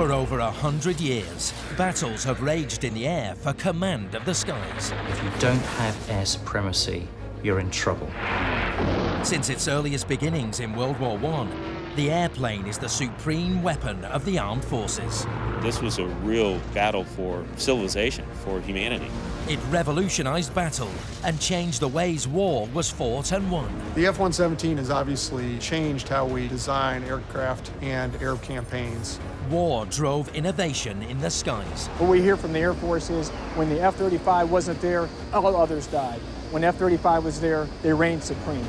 For over 100 years, battles have raged in the air for command of the skies. If you don't have air supremacy, you're in trouble. Since its earliest beginnings in World War I, the airplane is the supreme weapon of the armed forces. This was a real battle for civilization, for humanity. It revolutionized battle and changed the ways war was fought and won. The F-117 has obviously changed how we design aircraft and air campaigns. War drove innovation in the skies. What we hear from the Air Force is when the F-35 wasn't there, all others died. When F-35 was there, they reigned supreme.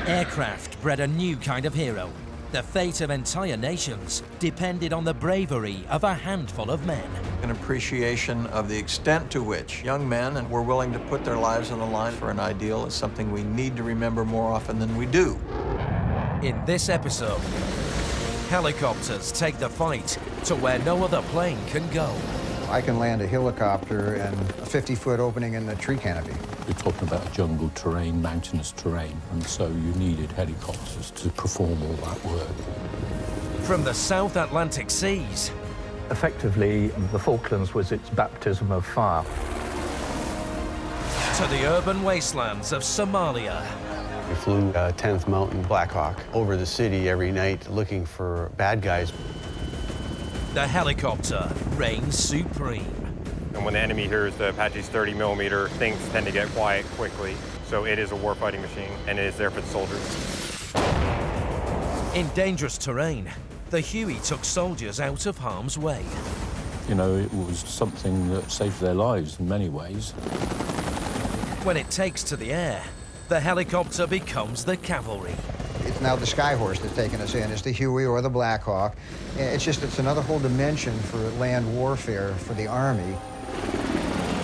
Aircraft bred a new kind of hero. The fate of entire nations depended on the bravery of a handful of men. An appreciation of the extent to which young men were willing to put their lives on the line for an ideal is something we need to remember more often than we do. In this episode, helicopters take the fight to where no other plane can go. I can land a helicopter in a 50-foot opening in the tree canopy. You're talking about jungle terrain, mountainous terrain, and so you needed helicopters to perform all that work. From the South Atlantic seas. Effectively, the Falklands was its baptism of fire. To the urban wastelands of Somalia. We flew a 10th Mountain Black Hawk over the city every night looking for bad guys. The helicopter reigns supreme. And when the enemy hears the Apache's 30mm, things tend to get quiet quickly. So it is a warfighting machine, and it is there for the soldiers. In dangerous terrain, the Huey took soldiers out of harm's way. You know, it was something that saved their lives in many ways. When it takes to the air, the helicopter becomes the cavalry. It's now the Skyhorse that's taking us in. It's the Huey or the Black Hawk. It's another whole dimension for land warfare for the Army.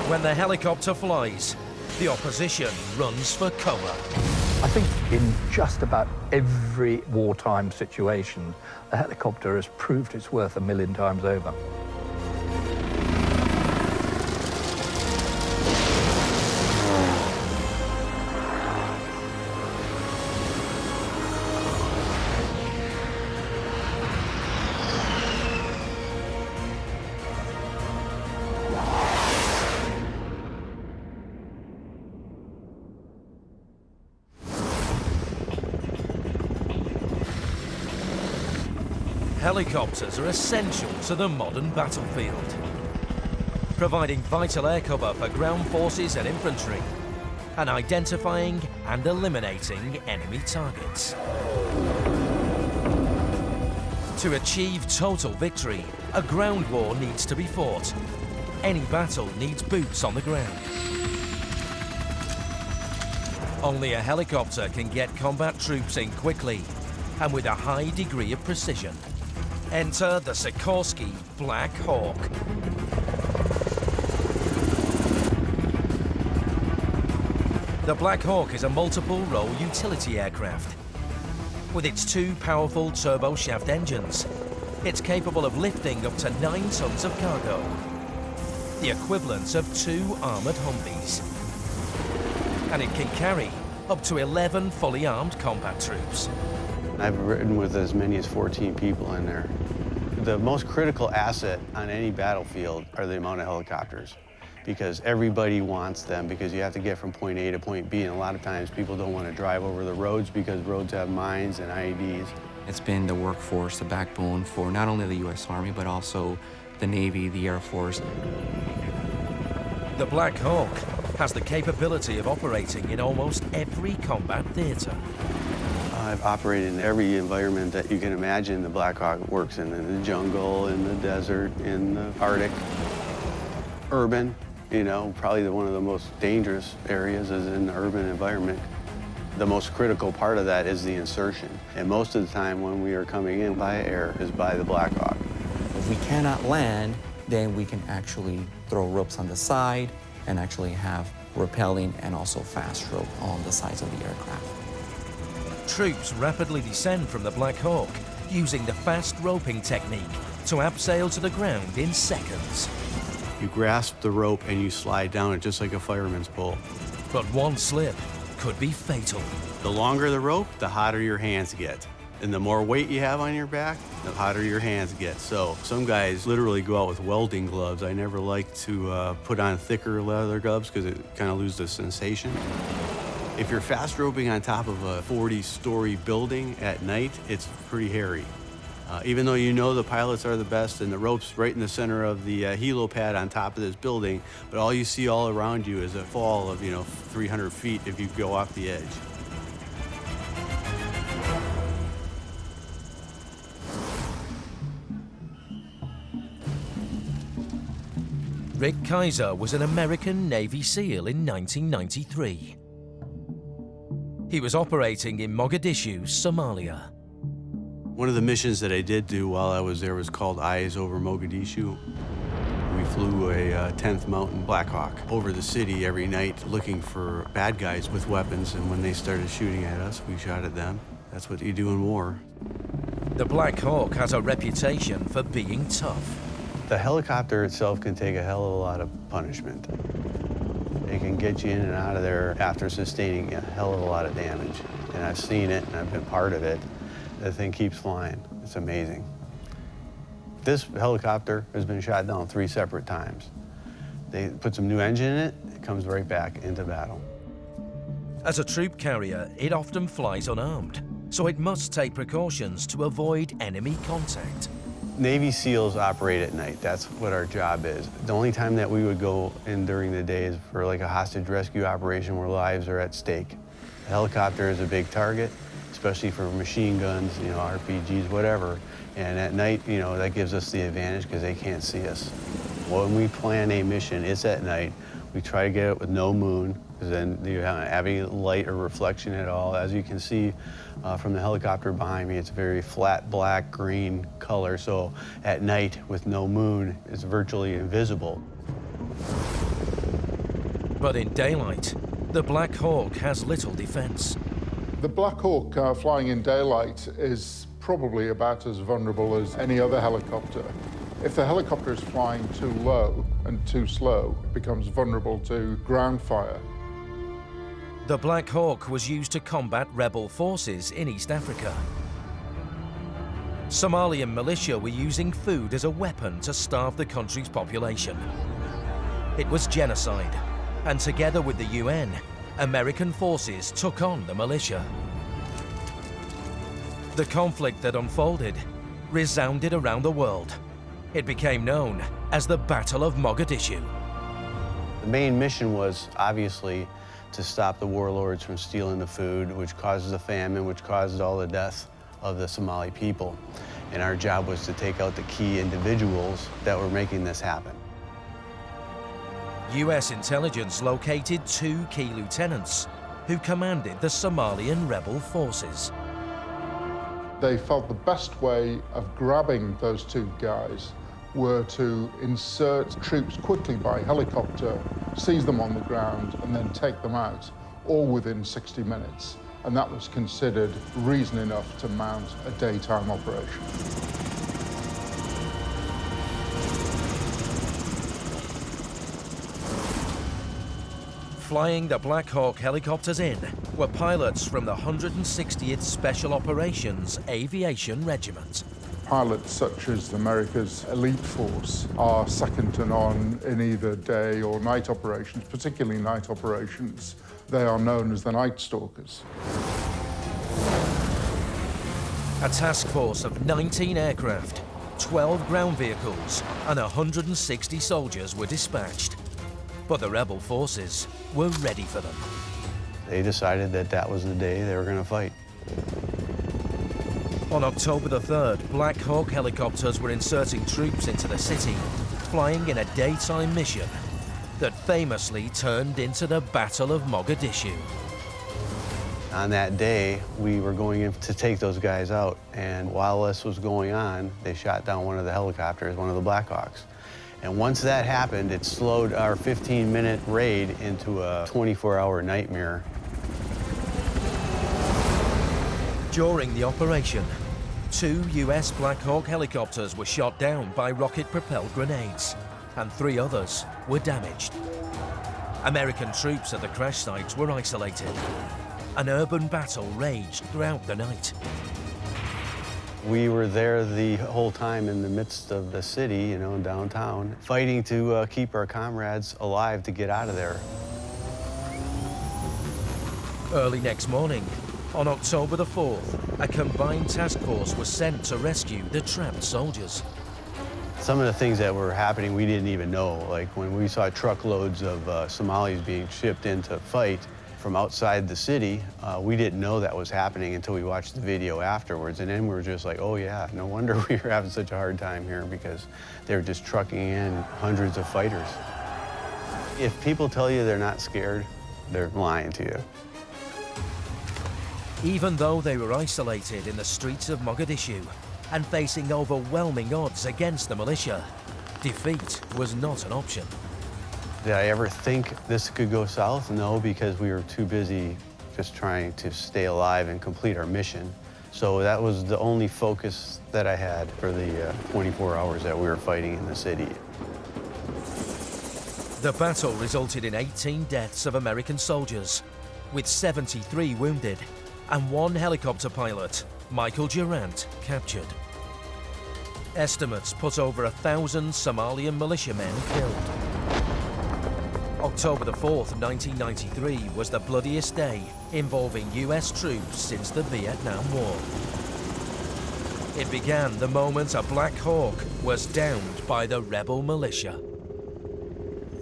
When the helicopter flies, the opposition runs for cover. I think in just about every wartime situation, the helicopter has proved its worth 1,000,000 times over. Helicopters are essential to the modern battlefield, providing vital air cover for ground forces and infantry, and identifying and eliminating enemy targets. To achieve total victory, a ground war needs to be fought. Any battle needs boots on the ground. Only a helicopter can get combat troops in quickly and with a high degree of precision. Enter the Sikorsky Black Hawk. The Black Hawk is a multiple-role utility aircraft. With its two powerful turboshaft engines, it's capable of lifting up to 9 tons of cargo, the equivalent of 2 armored Humvees. And it can carry up to 11 fully armed combat troops. I've ridden with as many as 14 people in there. The most critical asset on any battlefield are the amount of helicopters, because everybody wants them, because you have to get from point A to point B, and a lot of times people don't want to drive over the roads because roads have mines and IEDs. It's been the workforce, the backbone for not only the U.S. Army, but also the Navy, the Air Force. The Black Hawk has the capability of operating in almost every combat theater. I've operated in every environment that you can imagine the Black Hawk works in the jungle, in the desert, in the Arctic, urban. You know, probably one of the most dangerous areas is in the urban environment. The most critical part of that is the insertion. And most of the time when we are coming in by air is by the Black Hawk. If we cannot land, then we can actually throw ropes on the side and actually have rappelling and also fast rope on the sides of the aircraft. Troops rapidly descend from the Black Hawk using the fast roping technique to abseil to the ground in seconds. You grasp the rope and you slide down it just like a fireman's pole. But one slip could be fatal. The longer the rope, the hotter your hands get. And the more weight you have on your back, the hotter your hands get. So some guys literally go out with welding gloves. I never like to put on thicker leather gloves because it kind of loses the sensation. If you're fast roping on top of a 40-story building at night, it's pretty hairy. Even though you know the pilots are the best and the rope's right in the center of the helipad on top of this building, but all you see all around you is a fall of, 300 feet if you go off the edge. Rick Kaiser was an American Navy SEAL in 1993. He was operating in Mogadishu, Somalia. One of the missions that I did do while I was there was called Eyes Over Mogadishu. We flew a 10th Mountain Black Hawk over the city every night looking for bad guys with weapons, and when they started shooting at us, we shot at them. That's what you do in war. The Black Hawk has a reputation for being tough. The helicopter itself can take a hell of a lot of punishment. It can get you in and out of there after sustaining a hell of a lot of damage. And I've seen it, and I've been part of it. The thing keeps flying. It's amazing. This helicopter has been shot down 3 separate times. They put some new engine in it, it comes right back into battle. As a troop carrier, it often flies unarmed, so it must take precautions to avoid enemy contact. Navy SEALs operate at night. That's what our job is. The only time that we would go in during the day is for like a hostage rescue operation where lives are at stake. A helicopter is a big target, especially for machine guns, RPGs, whatever. And at night, that gives us the advantage because they can't see us. When we plan a mission, it's at night. We try to get it with no moon, because then you don't have any light or reflection at all. As you can see from the helicopter behind me, it's a very flat black green color. So at night with no moon, it's virtually invisible. But in daylight, the Black Hawk has little defense. The Black Hawk flying in daylight is probably about as vulnerable as any other helicopter. If the helicopter is flying too low and too slow, it becomes vulnerable to ground fire. The Black Hawk was used to combat rebel forces in East Africa. Somalian militia were using food as a weapon to starve the country's population. It was genocide, and together with the UN, American forces took on the militia. The conflict that unfolded resounded around the world. It became known as the Battle of Mogadishu. The main mission was obviously to stop the warlords from stealing the food, which causes the famine, which caused all the death of the Somali people. And our job was to take out the key individuals that were making this happen. US intelligence located 2 key lieutenants who commanded the Somalian rebel forces. They felt the best way of grabbing those 2 guys were to insert troops quickly by helicopter, seize them on the ground, and then take them out, all within 60 minutes. And that was considered reason enough to mount a daytime operation. Flying the Black Hawk helicopters in were pilots from the 160th Special Operations Aviation Regiment. Pilots such as America's elite force are second to none in either day or night operations, particularly night operations. They are known as the Night Stalkers. A task force of 19 aircraft, 12 ground vehicles, and 160 soldiers were dispatched. But the rebel forces were ready for them. They decided that that was the day they were going to fight. On October the 3rd, Black Hawk helicopters were inserting troops into the city, flying in a daytime mission that famously turned into the Battle of Mogadishu. On that day, we were going in to take those guys out, and while this was going on, they shot down one of the helicopters, one of the Black Hawks. And once that happened, it slowed our 15-minute raid into a 24-hour nightmare. During the operation, 2 US Black Hawk helicopters were shot down by rocket-propelled grenades, and 3 others were damaged. American troops at the crash sites were isolated. An urban battle raged throughout the night. We were there the whole time in the midst of the city, you know, downtown, fighting to keep our comrades alive to get out of there. Early next morning, on October the 4th, a combined task force was sent to rescue the trapped soldiers. Some of the things that were happening we didn't even know, like when we saw truckloads of Somalis being shipped in to fight from outside the city, we didn't know that was happening until we watched the video afterwards, and then we were just like, oh yeah, no wonder we were having such a hard time here, because they were just trucking in hundreds of fighters. If people tell you they're not scared, they're lying to you. Even though they were isolated in the streets of Mogadishu and facing overwhelming odds against the militia, defeat was not an option. Did I ever think this could go south? No, because we were too busy just trying to stay alive and complete our mission. So that was the only focus that I had for the 24 hours that we were fighting in the city. The battle resulted in 18 deaths of American soldiers, with 73 wounded, and one helicopter pilot, Michael Durant, captured. Estimates put over 1,000 Somalian militiamen killed. October the 4th, 1993 was the bloodiest day involving US troops since the Vietnam War. It began the moment a Black Hawk was downed by the rebel militia.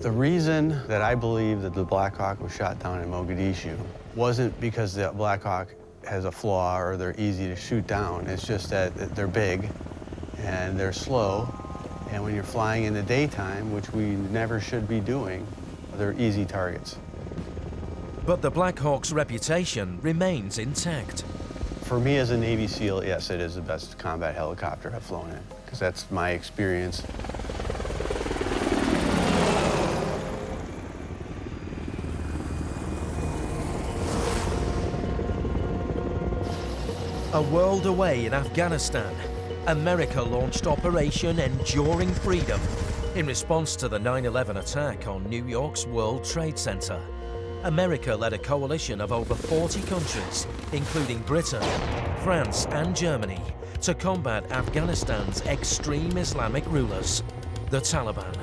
The reason that I believe that the Black Hawk was shot down in Mogadishu wasn't because the Black Hawk has a flaw or they're easy to shoot down. It's just that they're big and they're slow, and when you're flying in the daytime, which we never should be doing, they're easy targets. But the Black Hawk's reputation remains intact. For me as a Navy SEAL, yes, it is the best combat helicopter I've flown in, because that's my experience. A world away in Afghanistan, America launched Operation Enduring Freedom in response to the 9/11 attack on New York's World Trade Center. America led a coalition of over 40 countries, including Britain, France, and Germany, to combat Afghanistan's extreme Islamic rulers, the Taliban.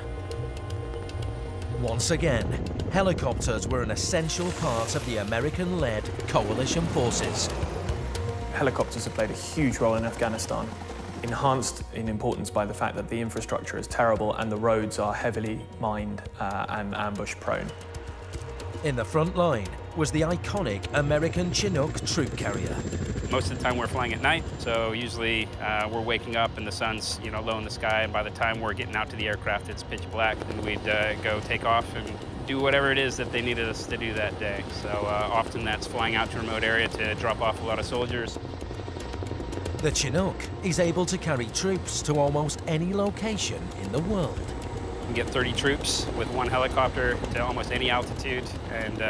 Once again, helicopters were an essential part of the American-led coalition forces. Helicopters have played a huge role in Afghanistan, enhanced in importance by the fact that the infrastructure is terrible and the roads are heavily mined and ambush prone. In the front line was the iconic American Chinook troop carrier. Most of the time we're flying at night, so usually we're waking up and the sun's low in the sky, and by the time we're getting out to the aircraft it's pitch black, and we'd go take off and do whatever it is that they needed us to do that day. So often that's flying out to a remote area to drop off a lot of soldiers. The Chinook is able to carry troops to almost any location in the world. You can get 30 troops with one helicopter to almost any altitude, and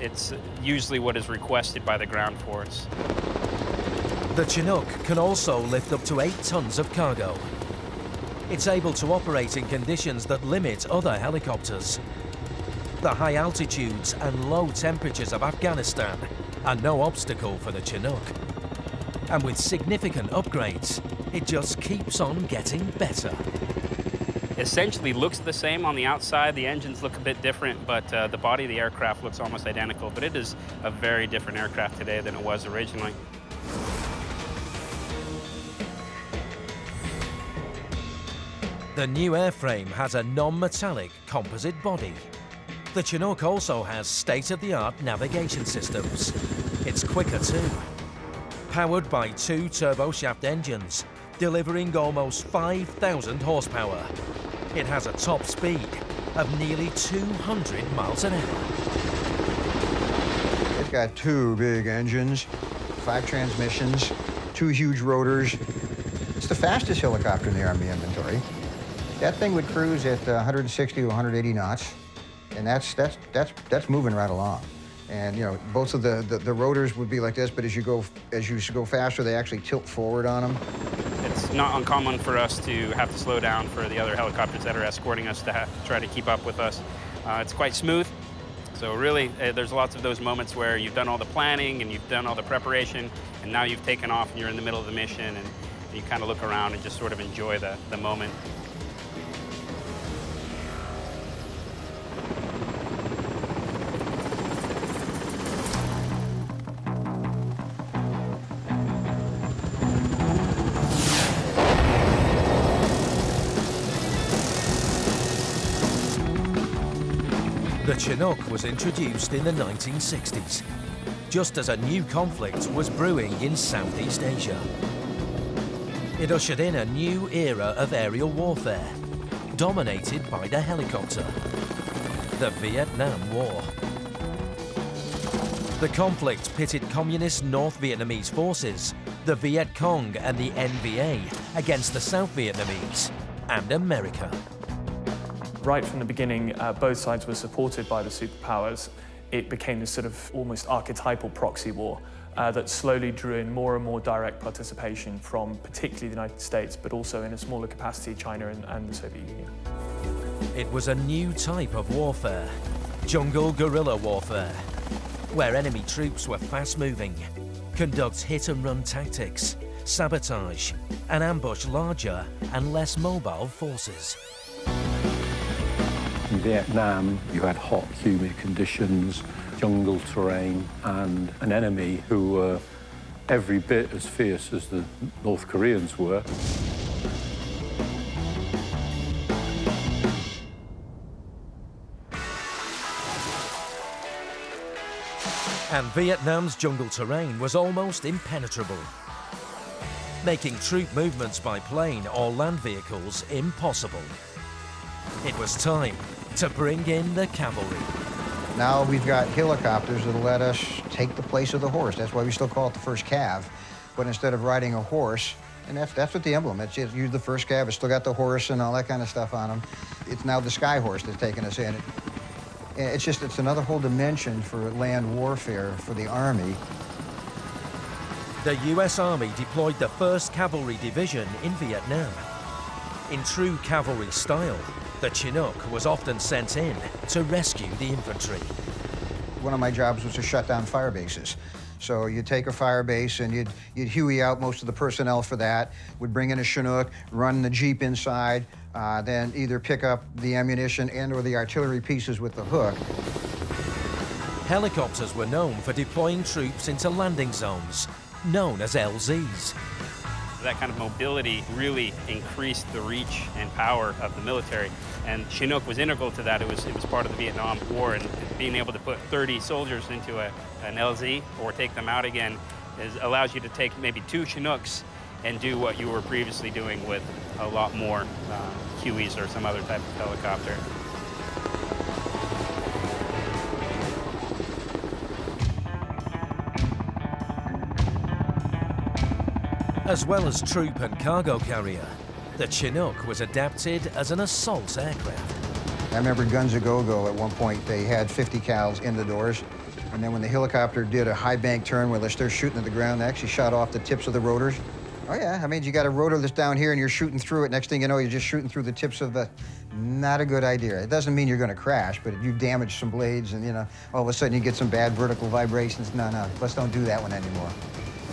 it's usually what is requested by the ground force. The Chinook can also lift up to 8 tons of cargo. It's able to operate in conditions that limit other helicopters. The high altitudes and low temperatures of Afghanistan are no obstacle for the Chinook. And with significant upgrades, it just keeps on getting better. Essentially looks the same on the outside. The engines look a bit different, but the body of the aircraft looks almost identical. But it is a very different aircraft today than it was originally. The new airframe has a non-metallic composite body. The Chinook also has state-of-the-art navigation systems. It's quicker too. Powered by 2 turboshaft engines, delivering almost 5,000 horsepower. It has a top speed of nearly 200 miles an hour. It's got 2 big engines, 5 transmissions, 2 huge rotors. It's the fastest helicopter in the Army inventory. That thing would cruise at 160 to 180 knots, and that's moving right along. And both of the rotors would be like this, but as you go faster, they actually tilt forward on them. It's not uncommon for us to have to slow down for the other helicopters that are escorting us to try to keep up with us. It's quite smooth, so really there's lots of those moments where you've done all the planning and you've done all the preparation, and now you've taken off and you're in the middle of the mission, and You kind of look around and just sort of enjoy the moment. The Chinook was introduced in the 1960s, just as a new conflict was brewing in Southeast Asia. It ushered in a new era of aerial warfare, dominated by the helicopter, the Vietnam War. The conflict pitted communist North Vietnamese forces, the Viet Cong and the NVA, against the South Vietnamese and America. Right from the beginning, both sides were supported by the superpowers. It became this sort of almost archetypal proxy war that slowly drew in more and more direct participation from particularly the United States, but also in a smaller capacity China and the Soviet Union. It was a new type of warfare, jungle guerrilla warfare, where enemy troops were fast-moving, conduct hit-and-run tactics, sabotage, and ambush larger and less mobile forces. In Vietnam, you had hot, humid conditions, jungle terrain, and an enemy who were every bit as fierce as the North Koreans were. And Vietnam's jungle terrain was almost impenetrable, making troop movements by plane or land vehicles impossible. It was time to bring in the cavalry. Now we've got helicopters that'll let us take the place of the horse. That's why we still call it the first cav. But instead of riding a horse, and that's what the emblem, it's used the first cav, it's still got the horse and all that kind of stuff on them. It's now the sky horse that's taking us in. It's another whole dimension for land warfare for the Army. The US Army deployed the 1st Cavalry Division in Vietnam. In true cavalry style, the Chinook was often sent in to rescue the infantry. One of my jobs was to shut down fire bases. So you'd take a fire base and you'd Huey out most of the personnel for that, would bring in a Chinook, run the Jeep inside, then either pick up the ammunition and or the artillery pieces with the hook. Helicopters were known for deploying troops into landing zones, known as LZs. That kind of mobility really increased the reach and power of the military, and Chinook was integral to that. It was part of the Vietnam War, and being able to put 30 soldiers into an LZ or take them out again allows you to take maybe 2 Chinooks and do what you were previously doing with a lot more Hueys or some other type of helicopter. As well as troop and cargo carrier, the Chinook was adapted as an assault aircraft. I remember Guns A Go-Go at one point, they had 50 cals in the doors. And then when the helicopter did a high bank turn where they're shooting at the ground, they actually shot off the tips of the rotors. Oh yeah, I mean, you got a rotor that's down here and you're shooting through it. Next thing you know, you're just shooting through the tips of the... Not a good idea. It doesn't mean you're gonna crash, but if you damage some blades and, you know, all of a sudden you get some bad vertical vibrations, no, let's don't do that one anymore.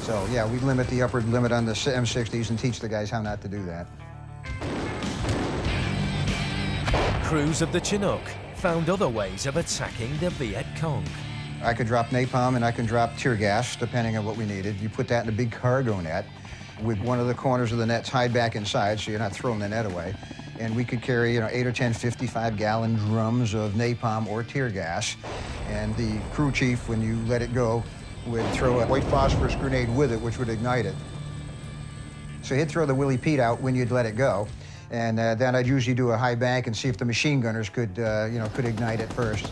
So yeah, we limit the upward limit on the M60s and teach the guys how not to do that. Crews of the Chinook found other ways of attacking the Viet Cong. I could drop napalm and I can drop tear gas, depending on what we needed. You put that in a big cargo net with one of the corners of the net tied back inside so you're not throwing the net away. And we could carry, 8 or 10 55-gallon drums of napalm or tear gas. And the crew chief, when you let it go, would throw a white phosphorus grenade with it, which would ignite it. So he'd throw the Willie Pete out when you'd let it go. And then I'd usually do a high bank and see if the machine gunners could ignite it first.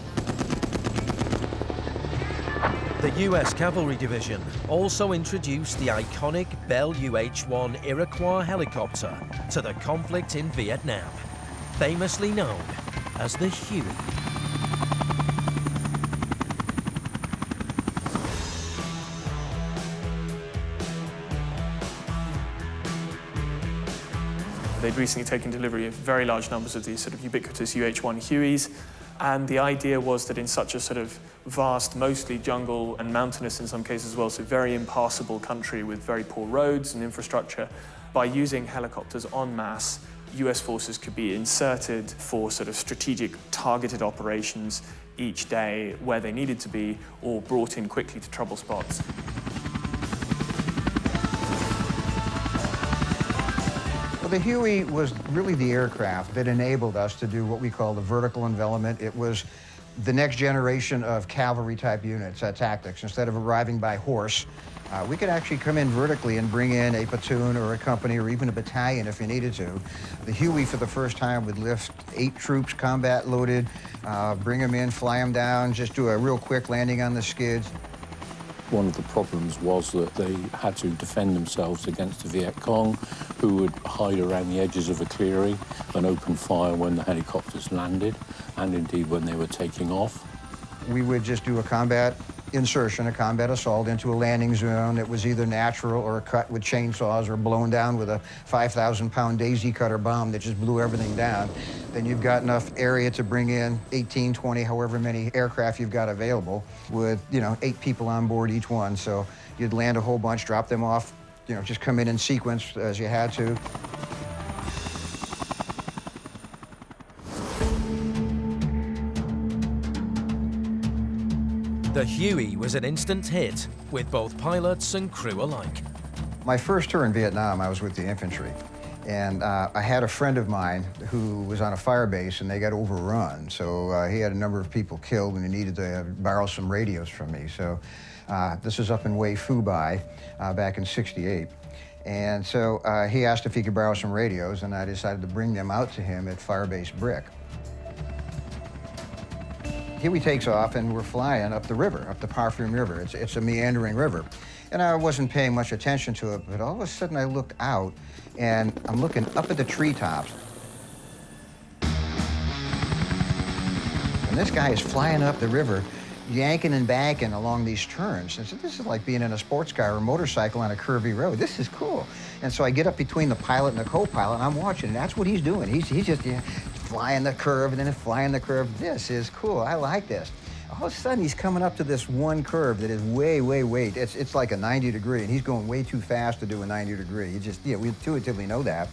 The US Cavalry Division also introduced the iconic Bell UH-1 Iroquois helicopter to the conflict in Vietnam, famously known as the Huey. They'd recently taken delivery of very large numbers of these sort of ubiquitous UH-1 Hueys, And the idea was that in such a sort of vast, mostly jungle and mountainous in some cases as well, so very impassable country with very poor roads and infrastructure, by using helicopters en masse, US forces could be inserted for sort of strategic targeted operations each day where they needed to be, or brought in quickly to trouble spots. Well, the Huey was really the aircraft that enabled us to do what we call the vertical envelopment. It was the next generation of cavalry-type units, tactics. Instead of arriving by horse, we could actually come in vertically and bring in a platoon or a company or even a battalion if you needed to. The Huey, for the first time, would lift 8 troops, combat loaded, bring them in, fly them down, just do a real quick landing on the skids. One of the problems was that they had to defend themselves against the Viet Cong, who would hide around the edges of a clearing and open fire when the helicopters landed, and indeed when they were taking off. We would just do a combat insertion, a combat assault into a landing zone that was either natural or cut with chainsaws or blown down with a 5,000-pound daisy cutter bomb that just blew everything down. Then you've got enough area to bring in 18, 20, however many aircraft you've got available with, 8 people on board each one. So you'd land a whole bunch, drop them off, just come in sequence as you had to. The Huey was an instant hit with both pilots and crew alike. My first tour in Vietnam, I was with the infantry. And I had a friend of mine who was on a fire base and they got overrun. So he had a number of people killed and he needed to borrow some radios from me. So this was up in Hue Phu Bai back in '68. And so he asked if he could borrow some radios and I decided to bring them out to him at Firebase Brick. Huey takes off and we're flying up the river, up the Parfume River. It's a meandering river. And I wasn't paying much attention to it, but all of a sudden I looked out and I'm looking up at the treetops. And this guy is flying up the river, yanking and banking along these turns. And so this is like being in a sports car or motorcycle on a curvy road. This is cool. And so I get up between the pilot and the co-pilot and I'm watching, and that's what he's doing. He's just flying the curve and then flying the curve. This is cool, I like this. All of a sudden he's coming up to this one curve that is way, it's like a 90 degree and he's going way too fast to do a 90 degree. We intuitively know that.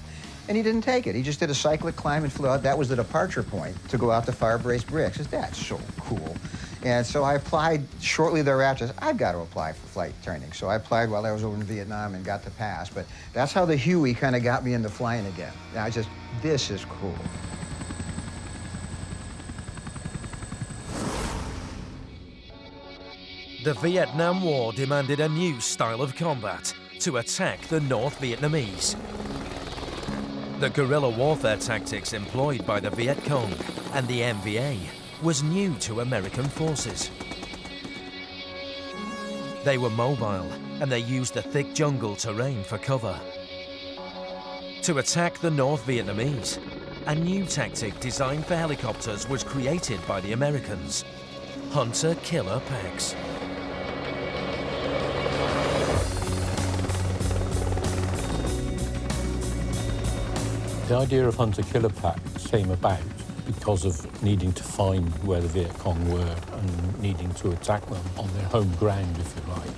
And he didn't take it. He just did a cyclic climb and flew out. That was the departure point to go out to Firebase Brick. I said, that's so cool. And so I applied shortly thereafter. I said, I've got to apply for flight training. So I applied while I was over in Vietnam and got the pass. But that's how the Huey kind of got me into flying again. And this is cool. The Vietnam War demanded a new style of combat to attack the North Vietnamese. The guerrilla warfare tactics employed by the Viet Cong and the MVA was new to American forces. They were mobile and they used the thick jungle terrain for cover. To attack the North Vietnamese, a new tactic designed for helicopters was created by the Americans: hunter-killer packs. The idea of hunter-killer packs came about because of needing to find where the Viet Cong were and needing to attack them on their home ground, if you like.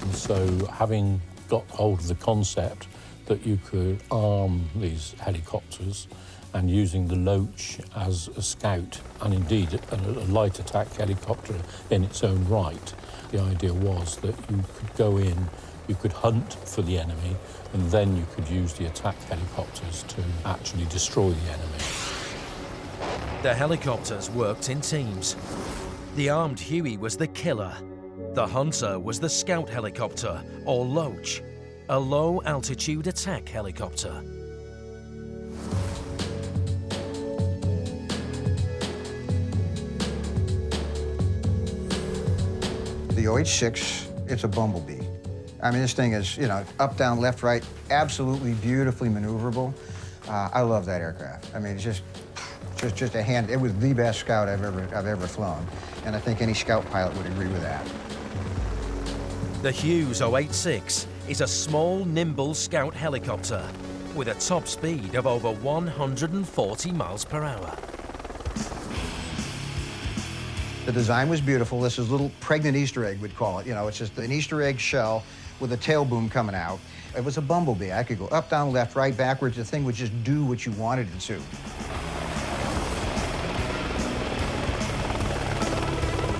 And so having got hold of the concept that you could arm these helicopters and using the Loach as a scout and indeed a light attack helicopter in its own right, the idea was that you could go in, you could hunt for the enemy, and then you could use the attack helicopters to actually destroy the enemy. The helicopters worked in teams. The armed Huey was the killer. The Hunter was the scout helicopter, or Loach, a low-altitude attack helicopter. The OH-6, it's a bumblebee. I mean, this thing is, up, down, left, right, absolutely beautifully maneuverable. I love that aircraft. I mean, it's just a hand. It was the best scout I've ever flown, and I think any scout pilot would agree with that. The Hughes 086 is a small, nimble scout helicopter with a top speed of over 140 miles per hour. The design was beautiful. This is a little pregnant Easter egg, we'd call it. You know, it's just an Easter egg shell with a tail boom coming out. It was a bumblebee. I could go up, down, left, right, backwards. The thing would just do what you wanted it to.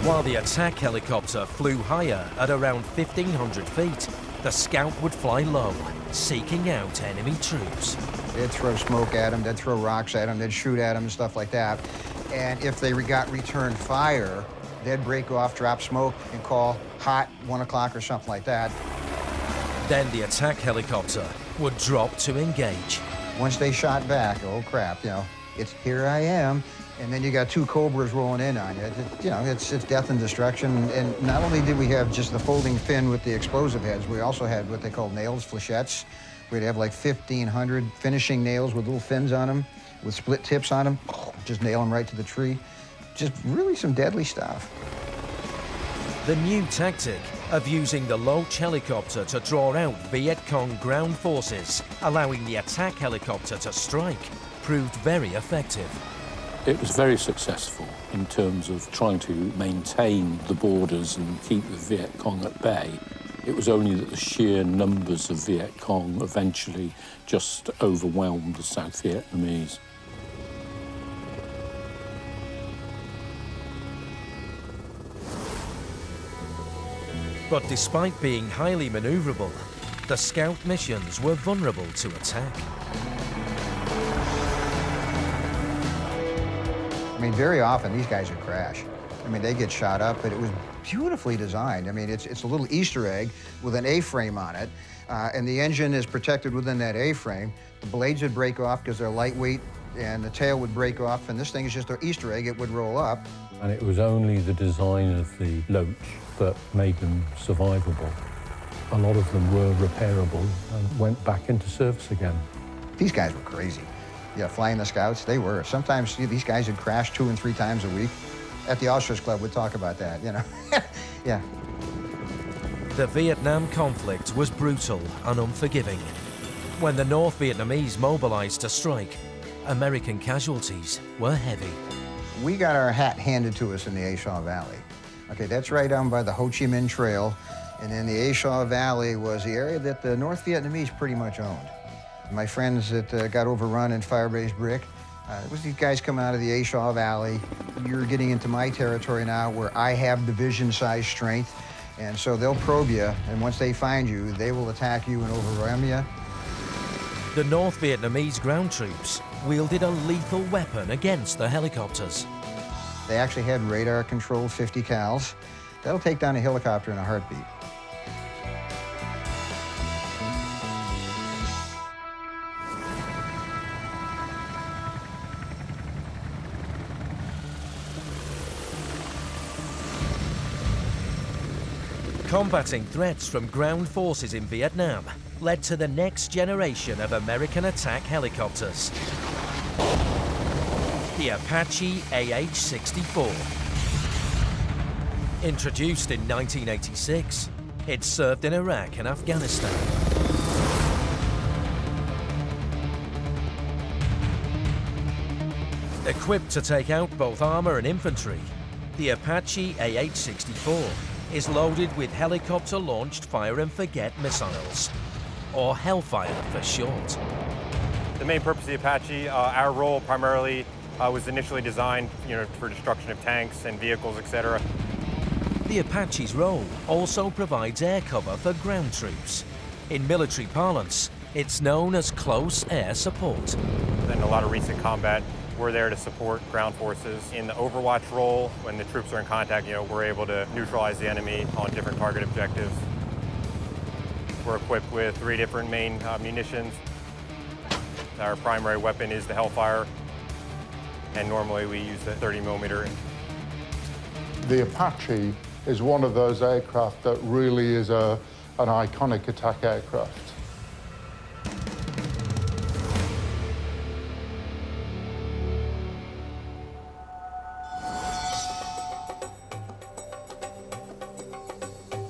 While the attack helicopter flew higher at around 1,500 feet, the Scout would fly low, seeking out enemy troops. They'd throw smoke at them, they'd throw rocks at them, they'd shoot at them and stuff like that. And if they got return fire, they'd break off, drop smoke, and call hot 1 o'clock or something like that. Then the attack helicopter would drop to engage. Once they shot back, oh crap, you know, it's here I am. And then you got 2 Cobras rolling in on you. You know, it's death and destruction. And not only did we have just the folding fin with the explosive heads, we also had what they call nails, flechettes. We'd have like 1,500 finishing nails with little fins on them, with split tips on them. Just nail them right to the tree. Just really some deadly stuff. The new tactic of using the Loach helicopter to draw out Viet Cong ground forces, allowing the attack helicopter to strike, proved very effective. It was very successful in terms of trying to maintain the borders and keep the Viet Cong at bay. It was only that the sheer numbers of Viet Cong eventually just overwhelmed the South Vietnamese. But despite being highly maneuverable, the Scout missions were vulnerable to attack. I mean, very often these guys would crash. I mean, they get shot up, but it was beautifully designed. I mean, it's a little Easter egg with an A-frame on it, and the engine is protected within that A-frame. The blades would break off because they're lightweight, and the tail would break off, and this thing is just an Easter egg. It would roll up. And it was only the design of the Loach that made them survivable. A lot of them were repairable and went back into service again. These guys were crazy. Yeah, flying the Scouts, they were. Sometimes these guys would crash 2 and 3 times a week. At the Officers Club, we'd talk about that, you know. Yeah. The Vietnam conflict was brutal and unforgiving. When the North Vietnamese mobilized to strike, American casualties were heavy. We got our hat handed to us in the A Shaw Valley. Okay, that's right down by the Ho Chi Minh Trail. And then the A Shaw Valley was the area that the North Vietnamese pretty much owned. My friends that got overrun in Firebase Brick, it was these guys coming out of the A Shaw Valley. You're getting into my territory now where I have division-sized strength. And so they'll probe you, and once they find you, they will attack you and overrun you. The North Vietnamese ground troops wielded a lethal weapon against the helicopters. They actually had radar-controlled 50 cals. That'll take down a helicopter in a heartbeat. Combating threats from ground forces in Vietnam led to the next generation of American attack helicopters. The Apache AH-64. Introduced in 1986, it served in Iraq and Afghanistan. Equipped to take out both armor and infantry, the Apache AH-64 is loaded with helicopter-launched fire-and-forget missiles, or Hellfire for short. The main purpose of the Apache, our role primarily was initially designed, for destruction of tanks and vehicles, etc. The Apache's role also provides air cover for ground troops. In military parlance, it's known as close air support. In a lot of recent combat, we're there to support ground forces. In the overwatch role, when the troops are in contact, we're able to neutralize the enemy on different target objectives. We're equipped with 3 different main munitions. Our primary weapon is the Hellfire, and normally we use the 30mm. The Apache is one of those aircraft that really is an iconic attack aircraft.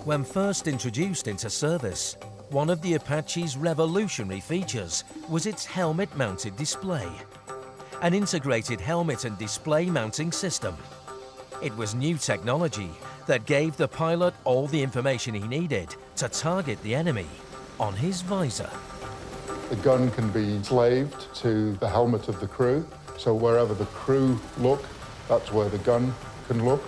When first introduced into service, one of the Apache's revolutionary features was its helmet-mounted display. An integrated helmet and display mounting system. It was new technology that gave the pilot all the information he needed to target the enemy on his visor. The gun can be slaved to the helmet of the crew, so wherever the crew look, that's where the gun can look.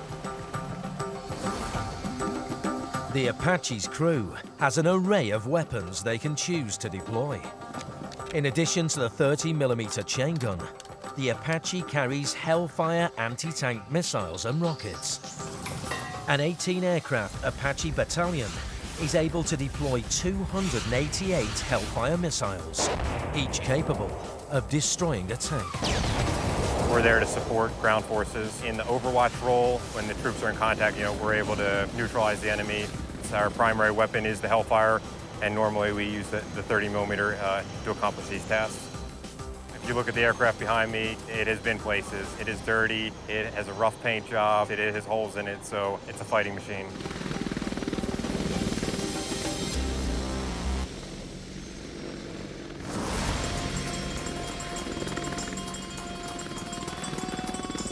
The Apache's crew has an array of weapons they can choose to deploy. In addition to the 30mm chain gun, the Apache carries Hellfire anti-tank missiles and rockets. An 18-aircraft Apache battalion is able to deploy 288 Hellfire missiles, each capable of destroying a tank. We're there to support ground forces. In the overwatch role, when the troops are in contact, we're able to neutralize the enemy. Our primary weapon is the Hellfire, and normally we use the 30mm to accomplish these tasks. If you look at the aircraft behind me, it has been places. It is dirty, it has a rough paint job, it has holes in it, so it's a fighting machine.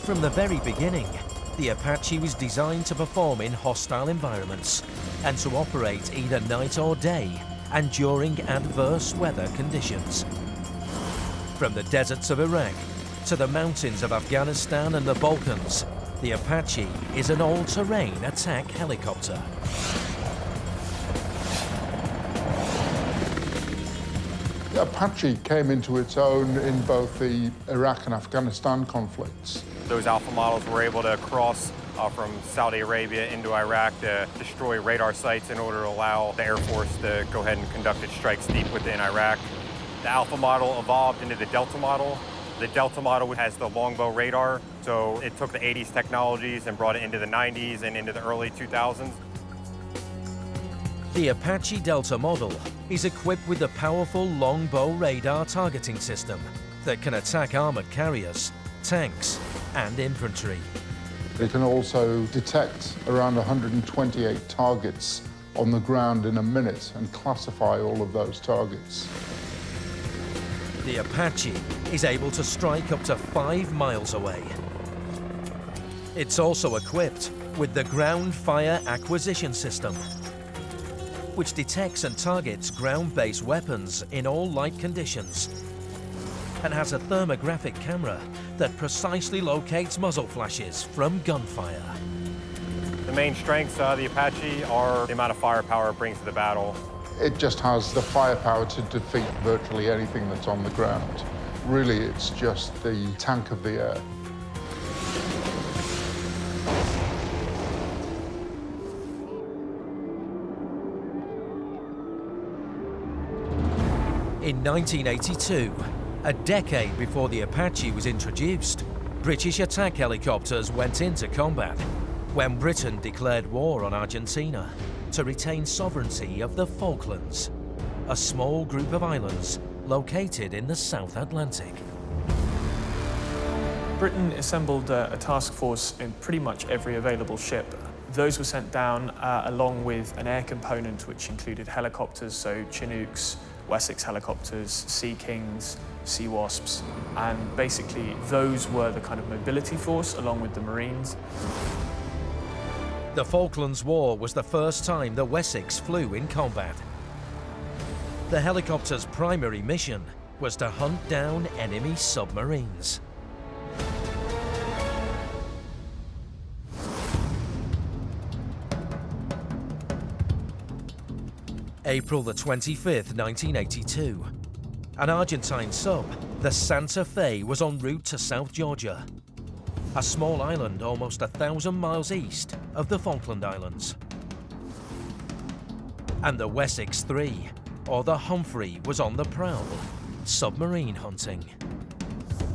From the very beginning, the Apache was designed to perform in hostile environments and to operate either night or day and during adverse weather conditions. From the deserts of Iraq to the mountains of Afghanistan and the Balkans, the Apache is an all-terrain attack helicopter. The Apache came into its own in both the Iraq and Afghanistan conflicts. Those Alpha models were able to cross from Saudi Arabia into Iraq to destroy radar sites in order to allow the Air Force to go ahead and conduct its strikes deep within Iraq. The Alpha model evolved into the Delta model. The Delta model has the longbow radar, so it took the 80s technologies and brought it into the 90s and into the early 2000s. The Apache Delta model is equipped with the powerful longbow radar targeting system that can attack armored carriers, tanks, and infantry. It can also detect around 128 targets on the ground in a minute and classify all of those targets. The Apache is able to strike up to 5 miles away. It's also equipped with the Ground Fire Acquisition System, which detects and targets ground-based weapons in all light conditions, and has a thermographic camera that precisely locates muzzle flashes from gunfire. The main strengths of the Apache are the amount of firepower it brings to the battle. It just has the firepower to defeat virtually anything that's on the ground. Really, it's just the tank of the air. In 1982, a decade before the Apache was introduced, British attack helicopters went into combat when Britain declared war on Argentina to retain sovereignty of the Falklands, a small group of islands located in the South Atlantic. Britain assembled a task force in pretty much every available ship. Those were sent down along with an air component which included helicopters, so Chinooks, Wessex helicopters, Sea Kings, Sea Wasps, and basically those were the kind of mobility force along with the Marines. The Falklands War was the first time the Wessex flew in combat. The helicopter's primary mission was to hunt down enemy submarines. April the 25th, 1982. An Argentine sub, the Santa Fe, was en route to South Georgia, a small island almost 1,000 miles east of the Falkland Islands. And the Wessex 3, or the Humphrey, was on the prowl, submarine hunting.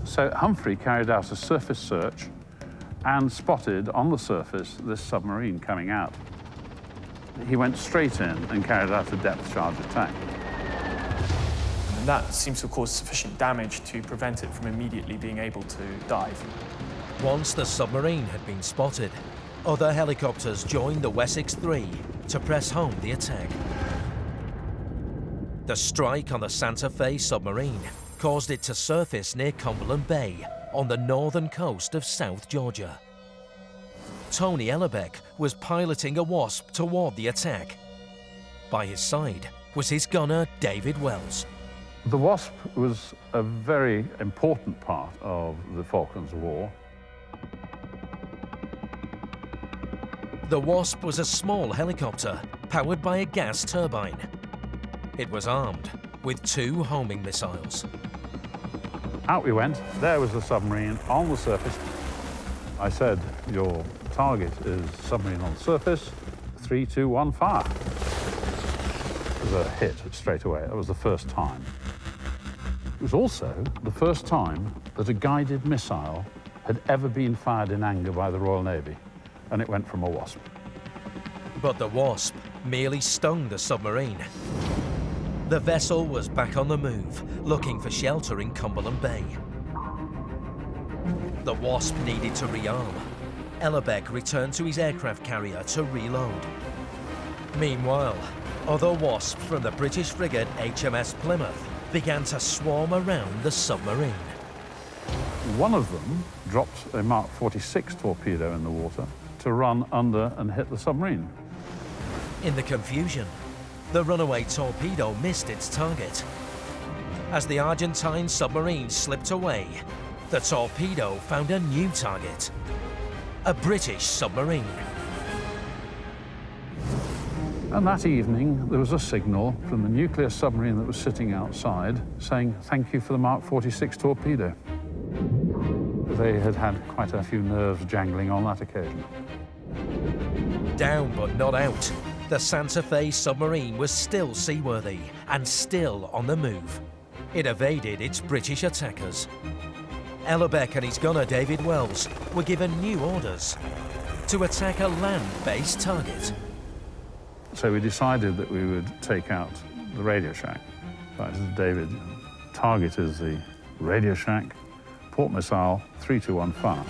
So Humphrey carried out a surface search and spotted on the surface this submarine coming out. He went straight in and carried out a depth charge attack. And that seems to have caused sufficient damage to prevent it from immediately being able to dive. Once the submarine had been spotted, other helicopters joined the Wessex 3 to press home the attack. The strike on the Santa Fe submarine caused it to surface near Cumberland Bay on the northern coast of South Georgia. Tony Ellerbeck was piloting a Wasp toward the attack. By his side was his gunner, David Wells. The Wasp was a very important part of the Falklands War. The Wasp was a small helicopter powered by a gas turbine. It was armed with 2 homing missiles. Out we went. There was the submarine on the surface. I said, your target is submarine on the surface. 3, 2, 1, fire. It was a hit straight away. That was the first time. It was also the first time that a guided missile had ever been fired in anger by the Royal Navy, and it went from a Wasp. But the Wasp merely stung the submarine. The vessel was back on the move, looking for shelter in Cumberland Bay. The Wasp needed to rearm. Ellerbeck returned to his aircraft carrier to reload. Meanwhile, other Wasps from the British frigate HMS Plymouth began to swarm around the submarine. One of them dropped a Mark 46 torpedo in the water to run under and hit the submarine. In the confusion, the runaway torpedo missed its target. As the Argentine submarine slipped away, the torpedo found a new target: a British submarine. And that evening, there was a signal from the nuclear submarine that was sitting outside saying, "Thank you for the Mark 46 torpedo." They had had quite a few nerves jangling on that occasion. Down but not out, the Santa Fe submarine was still seaworthy and still on the move. It evaded its British attackers. Ellerbeck and his gunner David Wells were given new orders to attack a land-based target. So we decided that we would take out the Radio Shack. So I said, David, target is the Radio Shack, port missile, 3, 2, 1, fire.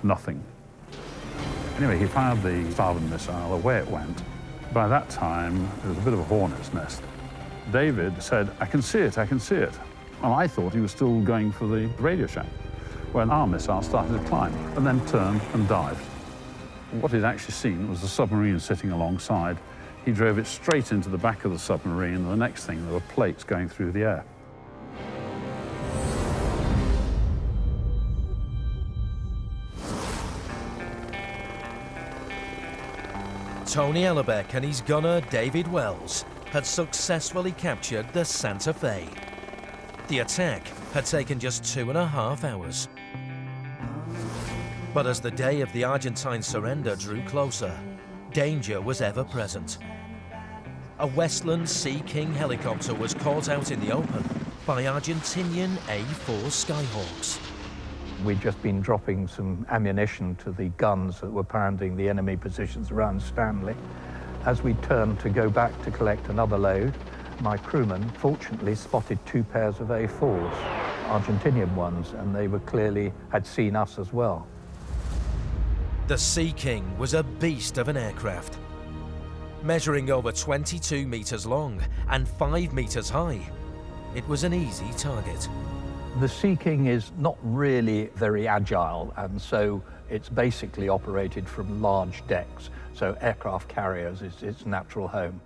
Nothing. Anyway, he fired the starboard missile, away it went. By that time, it was a bit of a hornet's nest. David said, I can see it, I can see it. And I thought he was still going for the Radio Shack when our missile started to climb and then turned and dived. What he'd actually seen was the submarine sitting alongside. He drove it straight into the back of the submarine, and the next thing, there were plates going through the air. Tony Ellerbeck and his gunner David Wells had successfully captured the Santa Fe. The attack had taken just 2.5 hours. But as the day of the Argentine surrender drew closer, danger was ever present. A Westland Sea King helicopter was caught out in the open by Argentinian A-4 Skyhawks. We'd just been dropping some ammunition to the guns that were pounding the enemy positions around Stanley. As we turned to go back to collect another load, my crewman fortunately spotted 2 pairs of A4s, Argentinian ones, and they were clearly had seen us as well. The Sea King was a beast of an aircraft. Measuring over 22 meters long and 5 meters high, it was an easy target. The Sea King is not really very agile, and so it's basically operated from large decks, so aircraft carriers is its natural home.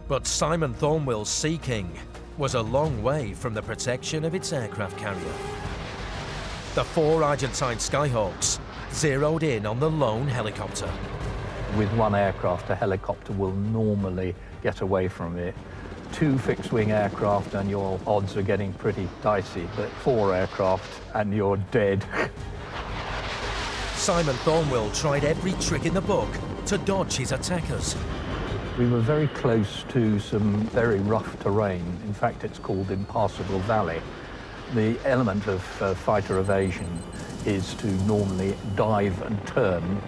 But Simon Thornwill's Sea King was a long way from the protection of its aircraft carrier. The 4 Argentine Skyhawks zeroed in on the lone helicopter. With one aircraft, a helicopter will normally get away from it. 2 fixed-wing aircraft and your odds are getting pretty dicey, but 4 aircraft and you're dead. Simon Thornwill tried every trick in the book to dodge his attackers. We were very close to some very rough terrain. In fact, it's called Impassable Valley. The element of fighter evasion is to normally dive and turn.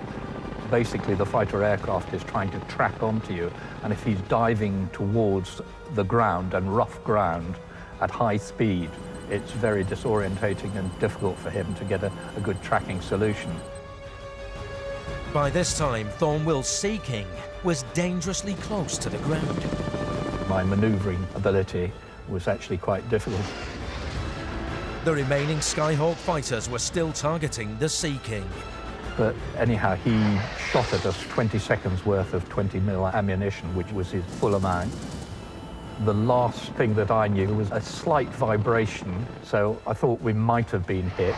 Basically, the fighter aircraft is trying to track onto you, and if he's diving towards the ground and rough ground at high speed, it's very disorientating and difficult for him to get a good tracking solution. By this time, Thornwill's Sea King was dangerously close to the ground. My maneuvering ability was actually quite difficult. The remaining Skyhawk fighters were still targeting the Sea King. But anyhow, he shot at us 20 seconds worth of 20 mil ammunition, which was his full amount. The last thing that I knew was a slight vibration, so I thought we might have been hit.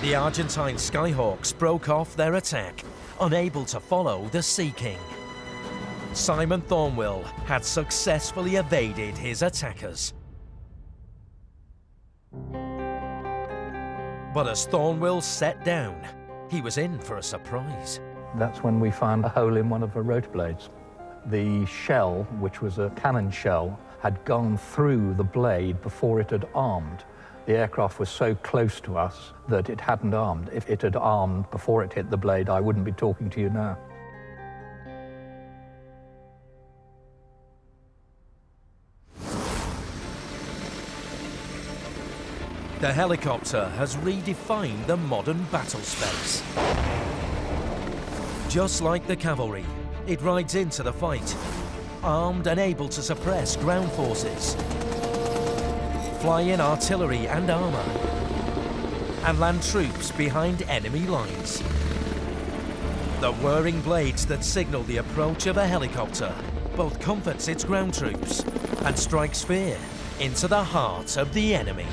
The Argentine Skyhawks broke off their attack, unable to follow the Sea King. Simon Thornwell had successfully evaded his attackers. But as Thornwell set down, he was in for a surprise. That's when we found a hole in one of the rotor blades. The shell, which was a cannon shell, had gone through the blade before it had armed. The aircraft was so close to us that it hadn't armed. If it had armed before it hit the blade, I wouldn't be talking to you now. The helicopter has redefined the modern battle space. Just like the cavalry, it rides into the fight, armed and able to suppress ground forces, fly in artillery and armour, and land troops behind enemy lines. The whirring blades that signal the approach of a helicopter both comforts its ground troops and strikes fear into the heart of the enemy.